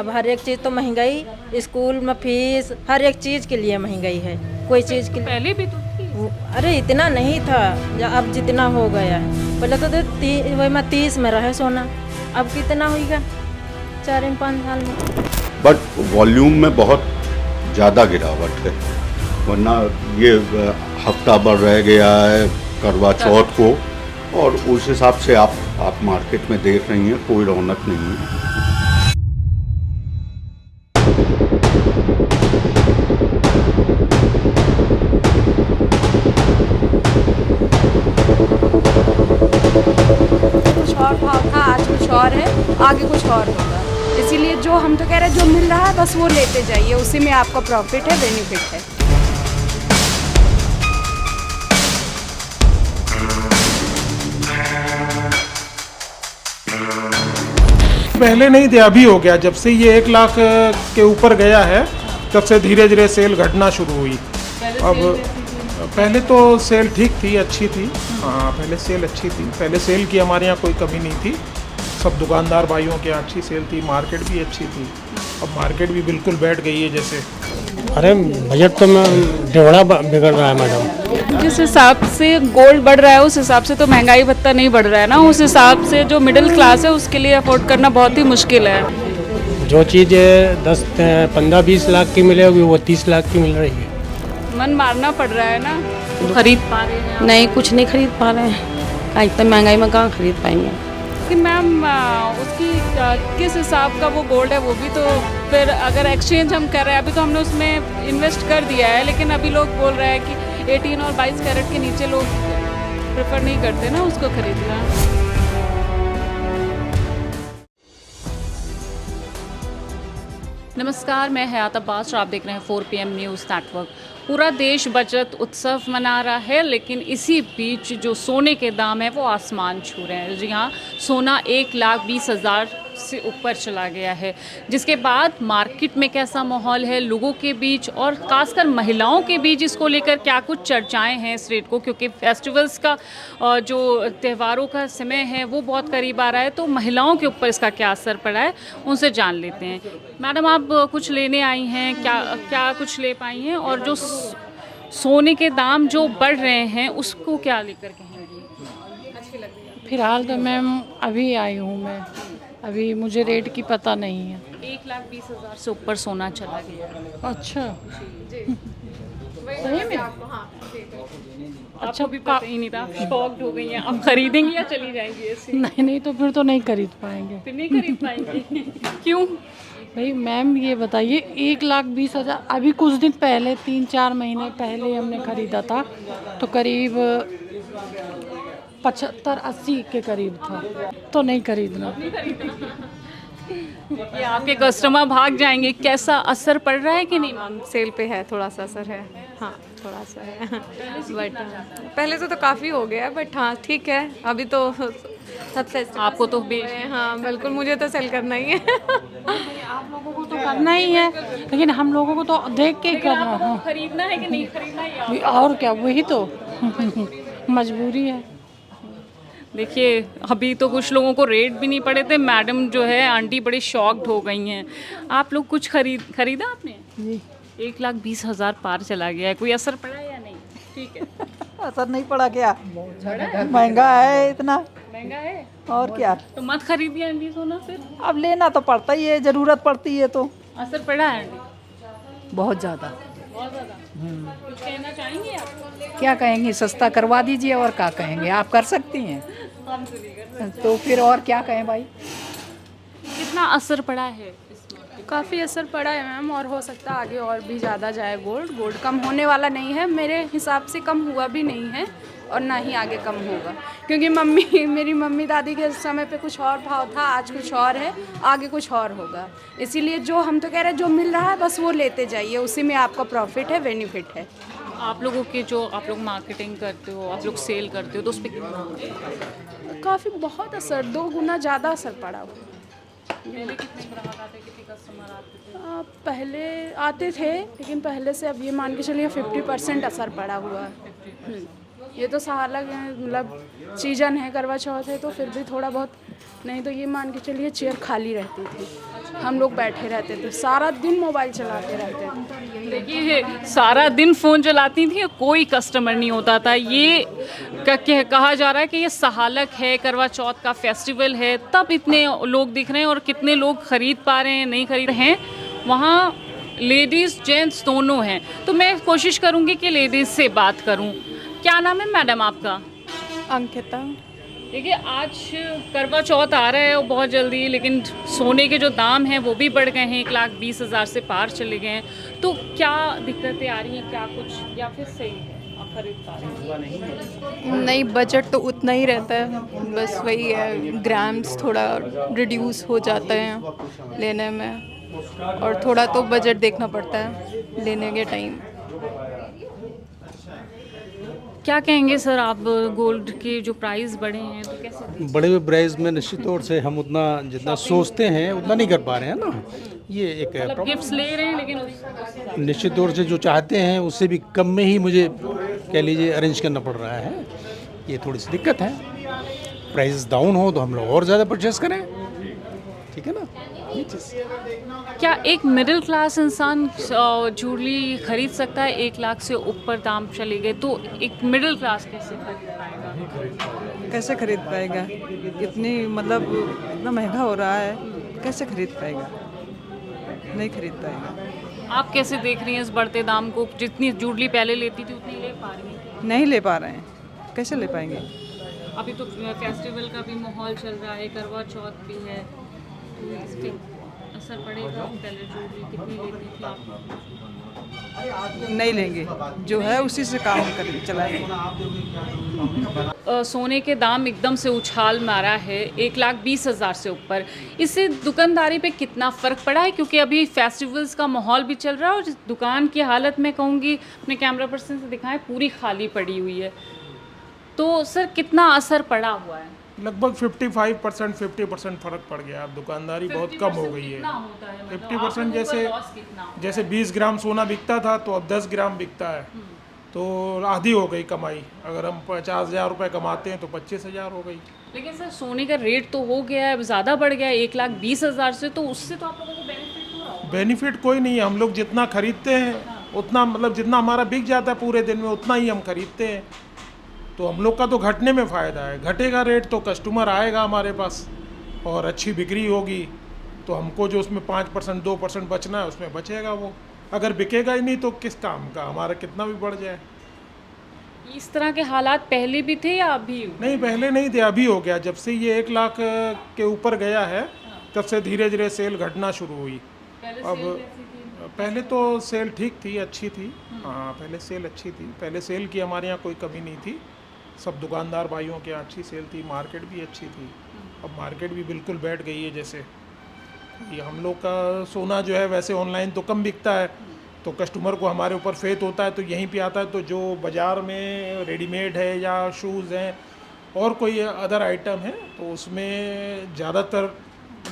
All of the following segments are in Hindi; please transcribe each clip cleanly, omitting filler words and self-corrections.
अब हर एक चीज़ तो महंगाई, स्कूल में फीस, हर एक चीज़ के लिए महंगाई है। कोई चीज़ के पहले भी तो थी। अरे इतना नहीं था, अब जितना हो गया है। पहले तो वही में 30 में रहे सोना, अब कितना होगा 4-5 साल में। बट वॉल्यूम में बहुत ज़्यादा गिरावट है, वरना ये हफ्ता भर रह गया है करवा चौथ को, और उस हिसाब से आप मार्केट में देख रही हैं कोई रौनक नहीं है। कुछ और भाव था, आज कुछ और है, आगे कुछ और होगा। इसीलिए जो हम तो कह रहे हैं जो मिल रहा है बस वो लेते जाइए, उसी में आपका प्रॉफिट है, बेनिफिट है। पहले नहीं थे, अभी हो गया। जब से ये 1 लाख के ऊपर गया है तब से धीरे धीरे सेल घटना शुरू हुई। अब पहले तो सेल ठीक थी, अच्छी थी। हाँ, पहले सेल अच्छी थी, पहले सेल की हमारे यहाँ कोई कमी नहीं थी। सब दुकानदार भाइयों के यहाँ अच्छी सेल थी, मार्केट भी अच्छी थी। अब मार्केट भी बिल्कुल बैठ गई है जैसे। अरे बजट तो डेढ़ा बिगड़ रहा है मैडम। जिस हिसाब से गोल्ड बढ़ रहा है उस हिसाब से तो महंगाई भत्ता नहीं बढ़ रहा है ना। उस हिसाब से जो मिडिल क्लास है उसके लिए अफोर्ड करना बहुत ही मुश्किल है। जो चीज़ 10, 15, 20 लाख की मिलेगी वो 30 लाख की मिल रही है। मन मारना पड़ रहा है ना। खरीद पा रहे हैं नहीं, कुछ नहीं खरीद पा रहे हैं। इतनी महंगाई में कहाँ खरीद पाएंगे। कि मैम उसकी किस हिसाब का वो गोल्ड है वो भी तो फिर अगर एक्सचेंज हम कर रहे हैं, अभी तो हमने उसमें इन्वेस्ट कर दिया है, लेकिन अभी लोग बोल रहे हैं कि 18 और 22 कैरेट के नीचे लोग प्रेफर नहीं करते ना उसको खरीदना। नमस्कार, मैं हयात अब्बास और आप देख रहे हैं 4 PM न्यूज़ नेटवर्क। पूरा देश बचत उत्सव मना रहा है, लेकिन इसी बीच जो सोने के दाम है वो आसमान छू रहे हैं। जी हाँ, सोना 1,20,000 से ऊपर चला गया है, जिसके बाद मार्केट में कैसा माहौल है लोगों के बीच और ख़ासकर महिलाओं के बीच, इसको लेकर क्या कुछ चर्चाएं हैं इस रेट को, क्योंकि फेस्टिवल्स का जो त्योहारों का समय है वो बहुत करीब आ रहा है, तो महिलाओं के ऊपर इसका क्या असर पड़ा है उनसे जान लेते हैं। मैडम, आप कुछ लेने आई हैं, क्या कुछ ले पाई हैं, और जो सोने के दाम जो बढ़ रहे हैं उसको क्या लेकर कहेंगी? फिलहाल तो मैम अभी आई हूँ मैं, अभी मुझे रेट की पता नहीं है। 1,20,000 से ऊपर सोना चला गया। अच्छा, सही में? अच्छा, भी पता ही नहीं था, शॉक्ड हो गई हैं। अब खरीदेंगी या चली जाएंगी ऐसे? नहीं तो फिर तो नहीं खरीद पाएंगे। फिर नहीं खरीद पाएंगी? क्यों? भाई मैम ये बताइए, 1,20,000 अभी कुछ दिन पहले 3-4 महीने पहले हमने खरीदा था तो करीब 75-80 के करीब था, तो नहीं खरीदना। ये आपके कस्टमर भाग जाएंगे। कैसा असर पड़ रहा है कि नहीं मैम? सेल पे है, थोड़ा सा असर है। हाँ, थोड़ा सा है बट पहले से तो काफ़ी हो गया है, बट हाँ ठीक है। अभी तो सबसे आपको तो हाँ बिल्कुल, मुझे तो सेल करना ही है। आप लोगों को तो करना ही है, लेकिन हम लोगों को तो देख के ही करना है। खरीदना है कि नहीं खरीदना है? और क्या, वही तो मजबूरी है। देखिए, अभी तो कुछ लोगों को रेट भी नहीं पड़े थे। मैडम जो है आंटी बड़ी शॉक्ड हो गई हैं। आप लोग कुछ खरीदा आपने? जी, 1,20,000 पार चला गया है। कोई असर पड़ा या नहीं? ठीक है। असर नहीं पड़ा क्या? महंगा है, इतना महंगा है और क्या। तो मत खरीदिए आंटी सोना फिर। अब लेना तो पड़ता ही है, जरूरत पड़ती है तो। असर पड़ा है आंटी? बहुत ज़्यादा। बहुत ज़्यादा। कुछ कहना चाहेंगे आप? क्या कहेंगे, सस्ता करवा दीजिए, और क्या कहेंगे। आप कर सकती हैं हम तो नहीं कर सकते। तो फिर और क्या कहें भाई। कितना असर पड़ा है इसमें? काफ़ी असर पड़ा है मैम, और हो सकता है आगे और भी ज़्यादा जाए। गोल्ड कम होने वाला नहीं है, मेरे हिसाब से कम हुआ भी नहीं है और ना ही आगे कम होगा, क्योंकि मेरी मम्मी दादी के समय पे कुछ और भाव था, आज कुछ और है, आगे कुछ और होगा। इसीलिए जो हम तो कह रहे हैं जो मिल रहा है बस वो लेते जाइए, उसी में आपका प्रॉफिट है, बेनिफिट है। आप लोगों के जो आप लोग मार्केटिंग करते हो, आप लोग सेल करते हो, तो उस पर कितना? काफ़ी बहुत असर, 2 गुना ज़्यादा असर पड़ा हुआ। पहले कितने ग्राहक आते, कितने कस्टमर आते थे? पहले आते थे, लेकिन पहले से अब ये मान के चलिए 50% असर पड़ा हुआ है। ये तो सहालग मतलब सीजन है, करवा चौथ है, तो फिर भी थोड़ा बहुत, नहीं तो ये मान के चलिए चेयर खाली रहती थी। हम लोग बैठे रहते थे, सारा दिन मोबाइल चलाते रहते थे। देखिए सारा दिन फ़ोन चलाती थी, कोई कस्टमर नहीं होता था। ये कहा जा रहा है कि ये सहालक है, करवा चौथ का फेस्टिवल है, तब इतने लोग दिख रहे हैं और कितने लोग ख़रीद पा रहे हैं, नहीं खरीद रहे हैं। वहाँ लेडीज़ जेंट्स दोनों हैं, तो मैं कोशिश करूँगी कि लेडीज़ से बात करूँ। क्या नाम है मैडम आपका? अंकिता। देखिए आज करवा चौथ आ रहा है और बहुत जल्दी, लेकिन सोने के जो दाम हैं वो भी बढ़ गए हैं, 1,20,000 से पार चले गए हैं। तो क्या दिक्कतें आ रही हैं, क्या कुछ, या फिर सही है आप खरीद पा रहे हैं? नहीं, बजट तो उतना ही रहता है, बस वही है, ग्राम्स थोड़ा रिड्यूस हो जाते हैं लेने में, और थोड़ा तो बजट देखना पड़ता है लेने के टाइम। क्या कहेंगे सर आप, गोल्ड के जो प्राइस बढ़े हैं तो कैसे? बड़े हुए प्राइस में निश्चित तौर से हम उतना जितना सोचते हैं उतना नहीं कर पा रहे हैं ना, ये एक मतलब गिफ्ट्स ले रहे हैं लेकिन निश्चित तौर से जो चाहते हैं उससे भी कम में ही मुझे कह लीजिए अरेंज करना पड़ रहा है। ये थोड़ी सी दिक्कत है, प्राइस डाउन हो तो हम लोग और ज़्यादा परचेस करें, ठीक है ना, ये चीज़। क्या एक मिडिल क्लास इंसान ज्वेलरी खरीद सकता है? 1,00,000 से ऊपर दाम चले गए तो एक मिडिल क्लास कैसे खरीद पाएगा? कैसे खरीद पाएगा? इतनी मतलब इतना महंगा हो रहा है, कैसे खरीद पाएगा? नहीं खरीद पाएगा। आप कैसे देख रही हैं इस बढ़ते दाम को? जितनी ज्वेलरी पहले लेती थी उतनी ले पा रही हैं? नहीं ले पा रहे हैं, कैसे ले पाएंगे? अभी तो फेस्टिवल का भी माहौल चल रहा है, करवा चौथ भी है, तो इस पर असर पड़ेगा? पहले ज्वेलरी कितनी लेती थी आप? नहीं लेंगे, जो है उसी से काम कर चलाएंगे। सोने के दाम एकदम से उछाल मारा है, 1,20,000 से ऊपर। इससे दुकानदारी पे कितना फ़र्क पड़ा है? क्योंकि अभी फेस्टिवल्स का माहौल भी चल रहा है और जिस दुकान की हालत मैं कहूँगी, अपने कैमरा पर्सन से दिखाएं, पूरी खाली पड़ी हुई है। तो सर कितना असर पड़ा हुआ है? लगभग 55% 50% फ़र्क पड़ गया। अब दुकानदारी बहुत कम हो गई है। 50% जैसे 20 ग्राम सोना बिकता था तो अब 10 ग्राम बिकता है, तो आधी हो गई कमाई। अगर हम 50,000 रुपये कमाते हैं तो 25,000 हो गई। लेकिन सर सोने का रेट तो हो गया है, ज़्यादा बढ़ गया है 1,20,000 से, तो उससे तो आप लोगों को बेनिफिट हो रहा है? बेनिफिट कोई नहीं है, हम लोग जितना खरीदते हैं उतना, मतलब जितना हमारा बिक जाता है पूरे दिन में उतना ही हम खरीदते हैं, तो हम लोग का तो घटने में फ़ायदा है। घटेगा रेट तो कस्टमर आएगा हमारे पास और अच्छी बिक्री होगी, तो हमको जो उसमें 5% 2% बचना है उसमें बचेगा वो। अगर बिकेगा ही नहीं तो किस काम का, हमारा कितना भी बढ़ जाए। इस तरह के हालात पहले भी थे या अभी? नहीं, पहले नहीं थे, अभी हो गया। जब से ये 1,00,000 के ऊपर गया है तब से धीरे धीरे सेल घटना शुरू हुई। अब पहले तो सेल ठीक थी, अच्छी थी, हाँ पहले सेल अच्छी थी, पहले सेल की हमारे यहाँ कोई कमी नहीं थी, सब दुकानदार भाइयों के यहाँ अच्छी सेल थी, मार्केट भी अच्छी थी। अब मार्केट भी बिल्कुल बैठ गई है। जैसे ये हम लोग का सोना जो है वैसे ऑनलाइन तो कम बिकता है, तो कस्टमर को हमारे ऊपर फेथ होता है तो यहीं पे आता है। तो जो बाज़ार में रेडीमेड है या शूज़ हैं और कोई अदर आइटम है तो उसमें ज़्यादातर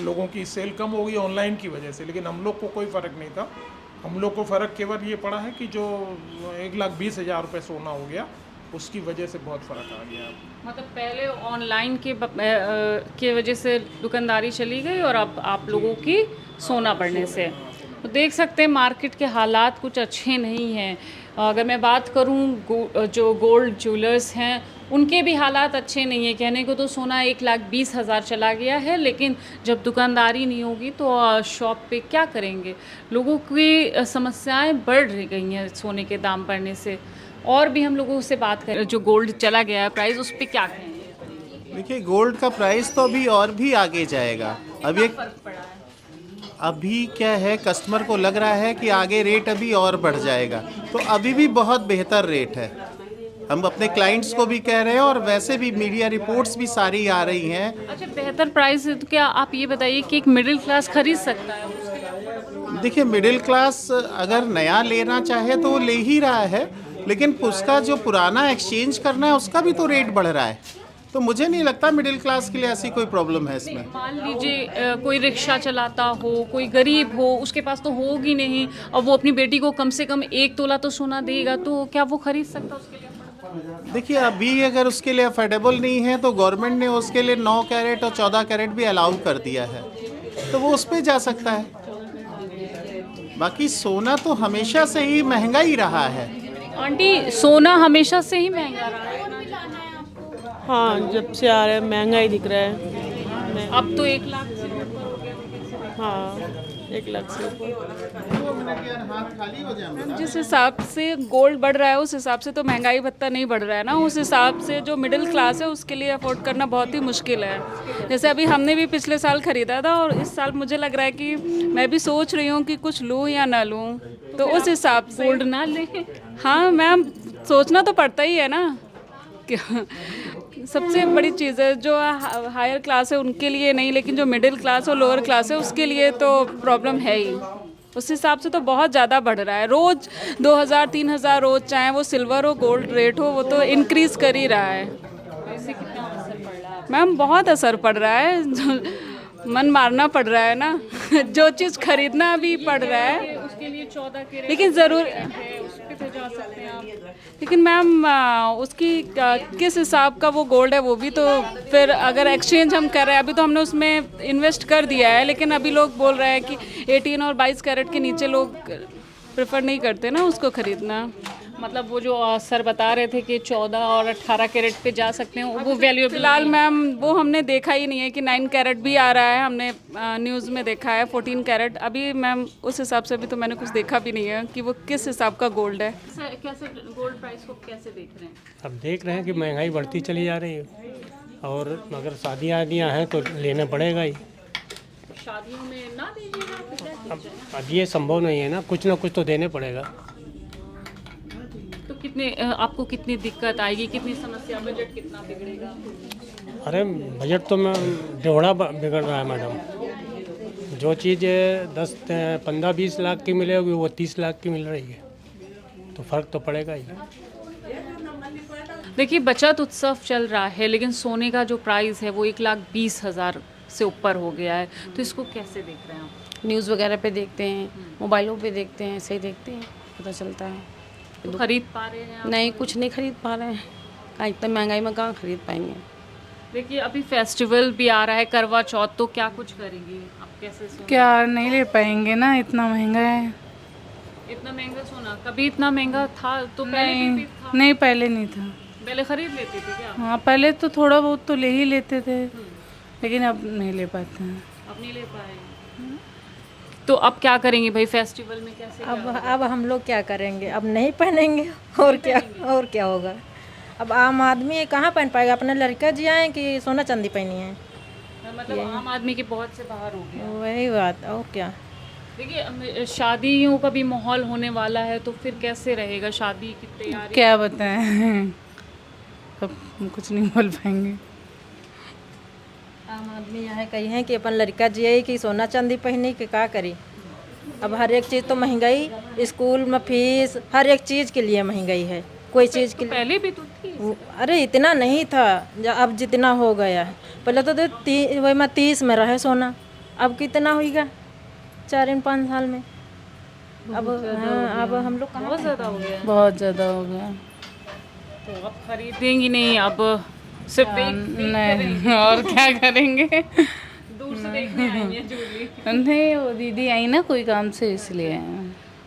लोगों की सेल कम हो गई ऑनलाइन की वजह से। लेकिन हम लोग को कोई फ़र्क नहीं था, हम लोग को फ़र्क केवल ये पड़ा है कि जो 1,20,000 रुपये सोना हो गया उसकी वजह से बहुत फ़र्क आ गया। मतलब पहले ऑनलाइन के वजह से दुकानदारी चली गई और अब आप लोगों की सोना बढ़ने से। तो देख सकते हैं मार्केट के हालात कुछ अच्छे नहीं हैं। अगर मैं बात करूं जो गोल्ड ज्वेलर्स हैं उनके भी हालात अच्छे नहीं हैं। कहने को तो सोना 1,20,000 चला गया है, लेकिन जब दुकानदारी नहीं होगी तो शॉप पे क्या करेंगे? लोगों की समस्याएं बढ़ गई हैं सोने के दाम बढ़ने से। और भी हम लोगों से बात करें, जो गोल्ड चला गया है प्राइस, उस पर क्या कहेंगे? देखिए गोल्ड का प्राइस तो अभी और भी आगे जाएगा। अभी क्या है, कस्टमर को लग रहा है कि आगे रेट अभी और बढ़ जाएगा, तो अभी भी बहुत बेहतर रेट है। हम अपने क्लाइंट्स को भी कह रहे हैं और वैसे भी मीडिया रिपोर्ट्स भी सारी आ रही हैं। अच्छा, बेहतर प्राइस है तो क्या आप ये बताइए कि एक मिडिल क्लास खरीद सकता है? देखिए मिडिल क्लास अगर नया लेना चाहे तो वो ले ही रहा है, लेकिन उसका जो पुराना एक्सचेंज करना है उसका भी तो रेट बढ़ रहा है। तो मुझे नहीं लगता मिडिल क्लास के लिए ऐसी कोई प्रॉब्लम है इसमें। मान लीजिए कोई रिक्शा चलाता हो, कोई गरीब हो, उसके पास तो होगी नहीं और वो अपनी बेटी को कम से कम 1 तोला तो सोना देगा, तो क्या वो खरीद सकता उसके लिए? देखिए अभी अगर उसके लिए अफोर्डेबल नहीं है तो गवर्नमेंट ने उसके लिए 9 कैरेट और 14 कैरेट भी अलाउ कर दिया है। तो वो उस पे जा सकता है। बाकी सोना तो हमेशा से ही महंगा ही रहा है। आंटी, सोना हमेशा से ही महंगा रहा है? हाँ, जब से आ रहा है महंगा ही दिख रहा है। अब तो 1 लाख से ऊपर हो गया। हाँ, 1 लाख से ऊपर। जिस हिसाब से गोल्ड बढ़ रहा है उस हिसाब से तो महंगाई भत्ता नहीं बढ़ रहा है ना। उस हिसाब से जो मिडिल क्लास है उसके लिए अफोर्ड करना बहुत ही मुश्किल है। जैसे अभी हमने भी पिछले साल ख़रीदा था और इस साल मुझे लग रहा है कि मैं भी सोच रही हूँ कि कुछ लूँ या ना लूँ, तो उस हिसाब से गोल्ड ना ले। हाँ मैम, सोचना तो पड़ता ही है ना। सबसे बड़ी चीज़ है जो हायर क्लास है उनके लिए नहीं, लेकिन जो मिडिल क्लास और लोअर क्लास है उसके लिए तो प्रॉब्लम है ही। उस हिसाब से तो बहुत ज़्यादा बढ़ रहा है। रोज़ 2000-3000 रोज़, चाहे वो सिल्वर हो गोल्ड रेट हो, वो तो इंक्रीज़ कर ही रहा है। इससे कितना असर पड़ रहा है? मैम बहुत असर पड़ रहा है। मन मारना पड़ रहा है ना। जो चीज़ खरीदना भी पड़ रहा है उसके लिए 14 कैरेट लेकिन ज़रूर है, उस पे तो जा सकते हैं आप। लेकिन मैम उसकी किस हिसाब का वो गोल्ड है वो भी तो फिर अगर एक्सचेंज हम कर रहे हैं, अभी तो हमने उसमें इन्वेस्ट कर दिया है, लेकिन अभी लोग बोल रहे हैं कि 18 और 22 कैरेट के नीचे लोग प्रेफर नहीं करते ना उसको ख़रीदना। मतलब वो जो सर बता रहे थे कि 14 और 18 कैरेट पे जा सकते हैं, वो वैल्यूएबल फिलहाल मैम वो हमने देखा ही नहीं है कि 9 कैरेट भी आ रहा है। हमने न्यूज़ में देखा है 14 कैरेट। अभी मैम उस हिसाब से अभी तो मैंने कुछ देखा भी नहीं है कि वो किस हिसाब का गोल्ड है। कैसे गोल्ड प्राइस को कैसे देख रहे हैं? अब देख रहे हैं कि महंगाई बढ़ती चली जा रही है, और अगर शादियाँ आदियाँ हैं तो लेना पड़ेगा ही। शादियों में ना दीजिएगा? अब ये संभव नहीं है ना, कुछ ना कुछ तो देने पड़ेगा। तो कितने आपको कितनी दिक्कत आएगी, कितनी समस्या, बजट कितना बिगड़ेगा? अरे बजट तो मैं दोहरा बिगड़ रहा है मैडम। जो चीज़ 10-15-20 लाख की मिलेगी वो 30 लाख की मिल रही है, तो फ़र्क तो पड़ेगा ही। देखिए, बचत उत्सव चल रहा है, लेकिन सोने का जो प्राइस है वो 1,20,000 से ऊपर हो गया है, तो इसको कैसे देख रहे हैं आप? न्यूज़ वगैरह पे देखते हैं, मोबाइलों पे देखते हैं, ऐसे ही देखते हैं, पता चलता है। तो खरीद पा रहे हैं आप? नहीं, कुछ नहीं खरीद पा रहे हैं। कहाँ इतना महंगाई में कहाँ खरीद पाएंगे। देखिए, अभी फेस्टिवल भी आ रहा है, करवा चौथ, तो क्या कुछ करेंगी आप? कैसे सोना? क्या नहीं ले पाएंगे ना, इतना महंगा है। इतना महंगा सोना कभी इतना महंगा था तो पहले भी था? नहीं, पहले नहीं था। पहले खरीद लेते थे क्या? हाँ, पहले तो थोड़ा बहुत तो ले ही लेते थे, लेकिन अब नहीं ले पाते हैं। अब नहीं ले पाए। तो अब क्या करेंगे भाई फेस्टिवल में? कैसे अब हम लोग क्या करेंगे? अब नहीं पहनेंगे और क्या होगा? अब आम आदमी कहाँ पहन पाएगा? अपने लड़का जी आए कि सोना चांदी पहनी है? मतलब आम आदमी के बहुत से बाहर हो गया। वही बात, और क्या। देखिए, शादियों का भी माहौल होने वाला है, तो फिर कैसे रहेगा शादी की तैयारी? क्या बताएं, अब कुछ नहीं बोल पाएंगे। आम आदमी यहाँ कही है कि अपन लड़का जिए कि सोना चांदी पहने के का करी। अब हर एक चीज़ तो महंगाई, स्कूल में फीस, हर एक चीज़ के लिए महंगाई है। कोई चीज़ के लिए पहले भी तो थी। अरे इतना नहीं था, अब जितना हो गया है। पहले तो वही में 30 में रहे सोना, अब कितना होगा 4-5 साल में? अब हाँ, अब हम लोग बहुत ज़्यादा हो गया। बहुत ज़्यादा हो गया। तो अब खरीदेंगी नहीं, अब सिर्फ नहीं, और क्या करेंगे। दूर से देखने आई हैं ज्वेलरी। नहीं, वो दीदी आई ना कोई काम से, इसलिए।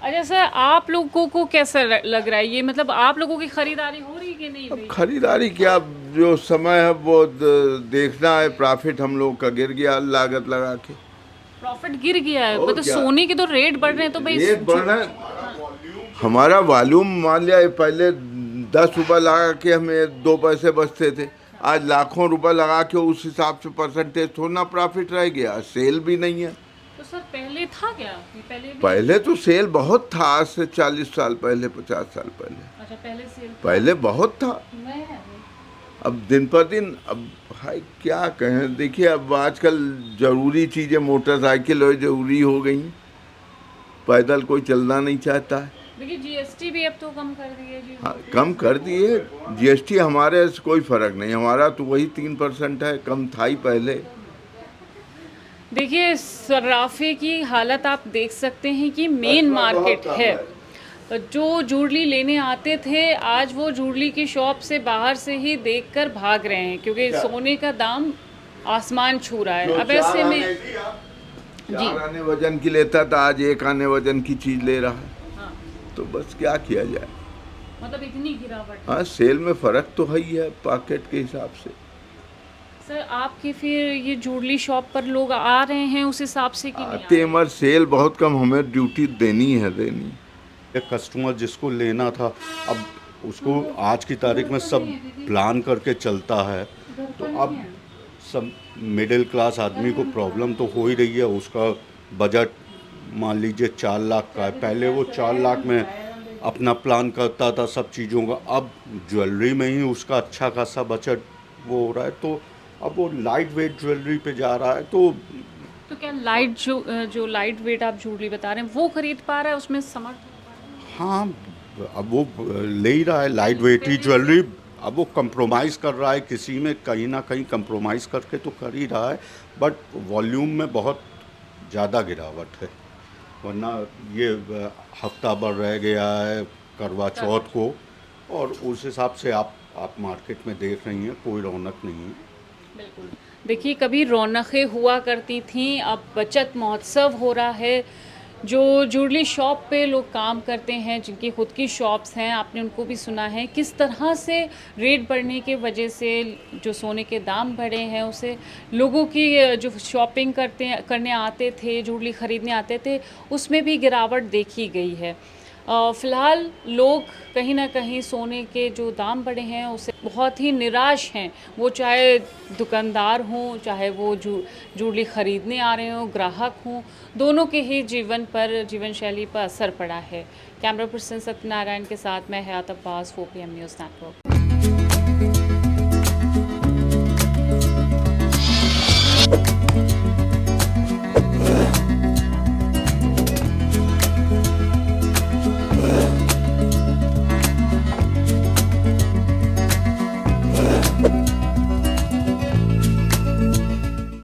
अच्छा सर, आप लोगों को कैसा लग रहा है ये? मतलब आप लोगों की खरीदारी हो रही कि नहीं? अब खरीदारी क्या, जो समय है वो देखना है। प्रॉफिट हम लोग का गिर गया लागत लगा के। प्रॉफिट गिर गया है? मतलब सोने के तो रेट बढ़ रहे हैं, तो भाई रेट बढ़ रहे हैं। हमारा वॉल्यूम मान लिया पहले 10 रुपये लगा के हमें 2 पैसे बचते थे, आज लाखों रुपए लगा के उस हिसाब से परसेंटेज थोड़ा प्रॉफिट रह गया। सेल भी नहीं है। तो सर पहले था क्या? पहले तो सेल बहुत था, आज से 40 साल पहले, 50 साल पहले। अच्छा, पहले सेल पहले बहुत था। अब दिन पर दिन, अब भाई क्या कहें। देखिए, अब आजकल ज़रूरी चीज़ें मोटरसाइकिल और ज़रूरी हो गई, पैदल कोई चलना नहीं चाहता है। देखिए, जीएसटी भी अब तो कम कर दिए जी। हाँ, कम कर दिए। जीएसटी हमारे से कोई फ़र्क नहीं, हमारा तो वही 3% है, कम था ही पहले। देखिए, सर्राफे की हालत आप देख सकते हैं कि मेन मार्केट है। जो ज्वेलरी लेने आते थे, आज वो ज्वेलरी की शॉप से बाहर से ही देखकर भाग रहे हैं, क्योंकि सोने का दाम आसमान छू रहा है। अब ऐसे में 4 आने वजन की लेता था, आज 1 आने वजन की चीज़ ले रहा है। तो बस क्या किया जाए। मतलब इतनी गिरावट। हाँ, सेल में फ़र्क तो है ही है पॉकेट के हिसाब से। सर आपके फिर ये ज्वेलरी शॉप पर लोग आ रहे हैं उस हिसाब से कि नहीं आते हैं मगर सेल बहुत कम, हमें ड्यूटी देनी है। एक कस्टमर जिसको लेना था, अब उसको आज की तारीख में सब प्लान करके चलता है, तो अब सब मिडिल क्लास आदमी को प्रॉब्लम तो हो ही रही है। उसका बजट मान लीजिए 4 लाख का है, पहले वो 4 लाख में अपना प्लान करता था सब चीज़ों का, अब ज्वेलरी में ही उसका अच्छा खासा बजट वो हो रहा है, तो अब वो लाइट वेट ज्वेलरी पे जा रहा है। तो क्या लाइट जो लाइट वेट आप ज्वेलरी बता रहे हैं वो खरीद पा रहा है, उसमें समर्थ? हाँ, अब वो ले ही रहा है लाइट वेट ही ज्वेलरी। अब वो कंप्रोमाइज़ कर रहा है किसी में, कहीं ना कहीं कंप्रोमाइज़ करके तो कर ही रहा है, बट वॉल्यूम में बहुत ज़्यादा गिरावट है। वरना ये हफ्ता भर रह गया है करवा चौथ को, और उस हिसाब से आप मार्केट में देख रही हैं कोई रौनक नहीं है। बिल्कुल, देखिए कभी रौनकें हुआ करती थीं, अब बचत महोत्सव हो रहा है। जो ज्वेलरी शॉप पे लोग काम करते हैं, जिनकी खुद की शॉप्स हैं, आपने उनको भी सुना है किस तरह से रेट बढ़ने के वजह से जो सोने के दाम बढ़े हैं, उसे लोगों की जो शॉपिंग करने आते थे, ज्वेलरी ख़रीदने आते थे, उसमें भी गिरावट देखी गई है। फ़िलहाल लोग कहीं ना कहीं सोने के जो दाम बढ़े हैं उससे बहुत ही निराश हैं। वो चाहे दुकानदार हों, चाहे वो ज्वेलरी ख़रीदने आ रहे हों, ग्राहक हों, दोनों के ही जीवन शैली पर असर पड़ा है। कैमरा पर्सन सत्यनारायण के साथ मैं हयात अब्बास, 4 PM न्यूज़ नेटवर्क।